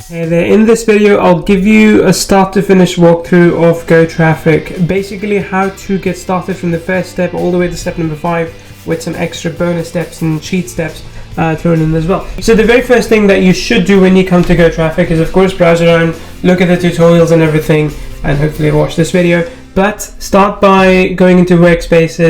Hey there, in this video I'll give you a start to finish walkthrough of gotraffic. Basically how to get started from the first step all the way to step number 5 with some extra bonus steps and cheat steps thrown in as well. So the very first thing that you should do when you come to gotraffic is of course browse around, look at the tutorials and everything, and hopefully watch this video. But start by going into workspace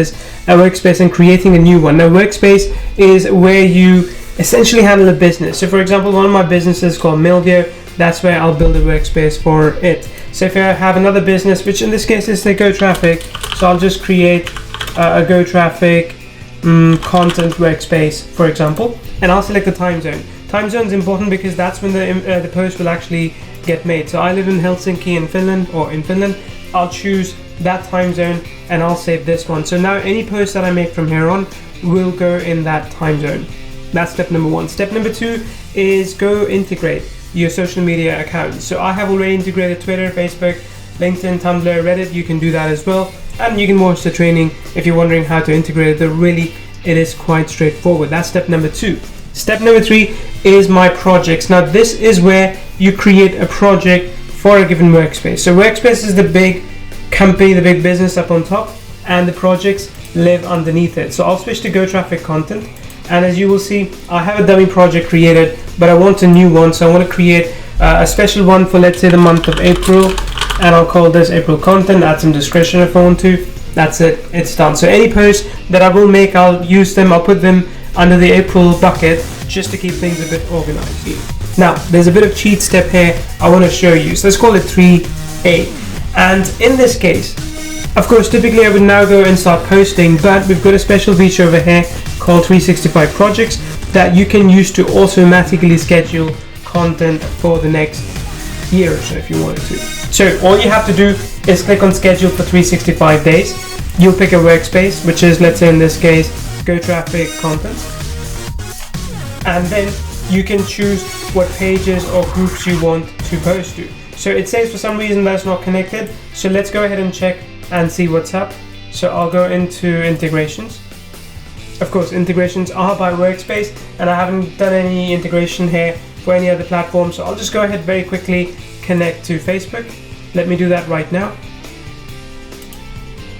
and creating a new one. Now workspace is where you essentially handle a business. So for example, one of my businesses called Milvio, that's where I'll build a workspace for it. So if I have another business, which in this case is the gotraffic, so I'll just create a gotraffic content workspace, for example, and I'll select the time zone. Time zone is important because that's when the post will actually get made. So I live in Helsinki in Finland, I'll choose that time zone and I'll save this one. So now any post that I make from here on will go in that time zone. That's step number 1. Step number 2 is go integrate your social media accounts. So I have already integrated Twitter, Facebook, LinkedIn, Tumblr, Reddit. You can do that as well, and you can watch the training if you're wondering how to integrate it. Really, it is quite straightforward. That's step number 2. Step number 3 is my projects. Now this is where you create a project for a given workspace. So workspace is the big company, the big business up on top, and the projects live underneath it. So I'll switch to gotraffic content. And as you will see, I have a dummy project created, but I want a new one. So I want to create a special one for, let's say, the month of April. And I'll call this April content, add some description if I want to. That's it, it's done. So any posts that I will make, I'll use them, I'll put them under the April bucket just to keep things a bit organized. Now, there's a bit of cheat step here I want to show you. So let's call it 3A. And in this case, of course, typically I would now go and start posting, but we've got a special feature over here called 365 projects that you can use to automatically schedule content for the next year or so if you wanted to. So all you have to do is click on schedule for 365 days. You'll pick a workspace, which is, let's say in this case, gotraffic content. And then you can choose what pages or groups you want to post to. So it says for some reason that's not connected. So let's go ahead and check and see what's up. So I'll go into integrations. Of course, integrations are by workspace, and I haven't done any integration here for any other platform. So I'll just go ahead very quickly, connect to Facebook. Let me do that right now.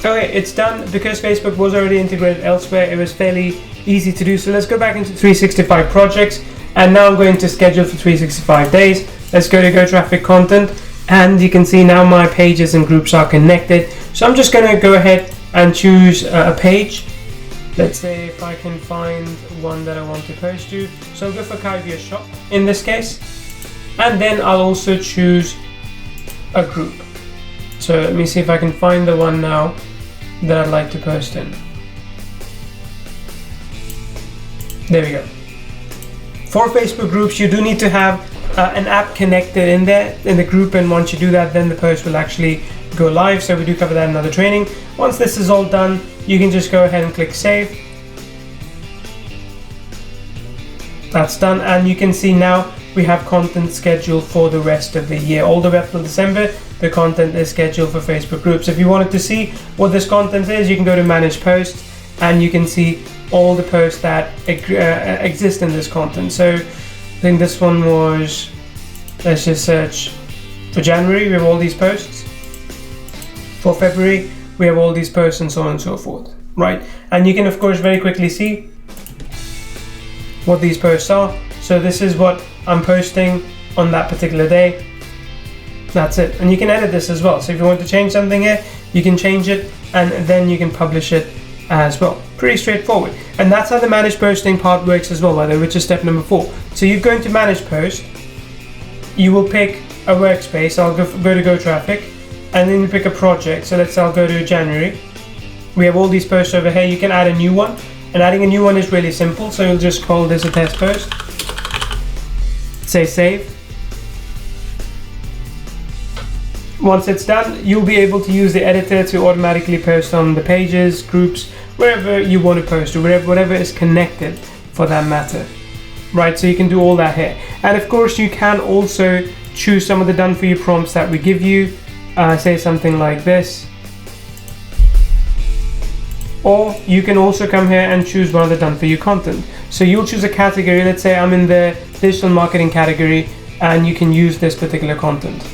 Okay, it's done. Because Facebook was already integrated elsewhere, it was fairly easy to do. So let's go back into 365 projects, and now I'm going to schedule for 365 days. Let's go to gotraffic content, and you can see now my pages and groups are connected. So I'm just going to go ahead and choose a page. Let's say if I can find one that I want to post to. So I'll go for Kaivia shop in this case. And then I'll also choose a group. So let me see if I can find the one now that I'd like to post in. There we go. For Facebook groups, you do need to have an app connected in there in the group, and once you do that, then the post will actually go live. So we do cover that in another training. Once this is all done, you can just go ahead and click save. That's done, and you can see now we have content scheduled for the rest of the year. All the way up till December, the content is scheduled for Facebook groups. If you wanted to see what this content is, you can go to manage posts, and you can see all the posts that exist in this content. So I think this one was, let's just search for January, we have all these posts. For February, we have all these posts, and so on and so forth, right? And you can of course very quickly see what these posts are. So this is what I'm posting on that particular day. That's it. And you can edit this as well. So if you want to change something here, you can change it, and then you can publish it as well. Pretty straightforward. And that's how the manage posting part works as well, by the way, which is step number 4. So you're going to manage post, you will pick a workspace. I'll go to gotraffic, and then you pick a project. So let's say I'll go to January. We have all these posts over here. You can add a new one, and adding a new one is really simple. So you'll just call this a test post, say save. Once it's done, you'll be able to use the editor to automatically post on the pages, groups, wherever you want to post, or whatever is connected for that matter, right? So you can do all that here. And of course you can also choose some of the done for you prompts that we give you. Say something like this, or you can also come here and choose one of the done for you content. So you'll choose a category. Let's say I'm in the digital marketing category. and you can use this particular content.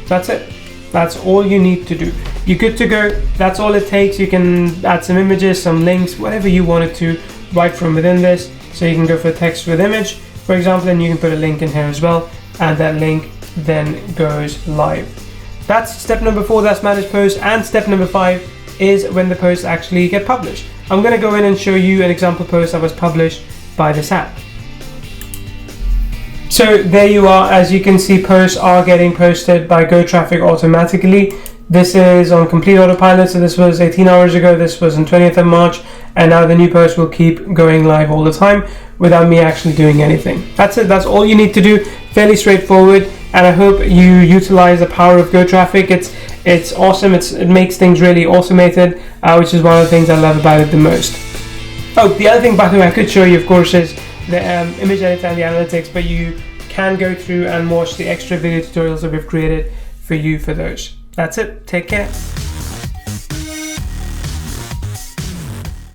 That's it. That's all you need to do. You're good to go. That's all it takes. You can add some images, some links, whatever you wanted to, right from within this. So you can go for text with image, for example, and you can put a link in here as well, and that link then goes live. That's step number 4, that's manage posts. And step number 5 is when the posts actually get published. I'm going to go in and show you an example post that was published by this app. So there you are. As you can see, posts are getting posted by gotraffic automatically. This is on complete autopilot, so this was 18 hours ago, this was on 20th of March, and now the new post will keep going live all the time without me actually doing anything. That's it, that's all you need to do. Fairly straightforward, and I hope you utilize the power of gotraffic. It's awesome, it makes things really automated, which is one of the things I love about it the most. Oh, the other thing, by the way, I could show you, of course, is the image editor and the analytics, but you can go through and watch the extra video tutorials that we've created for you for those. That's it. Take care.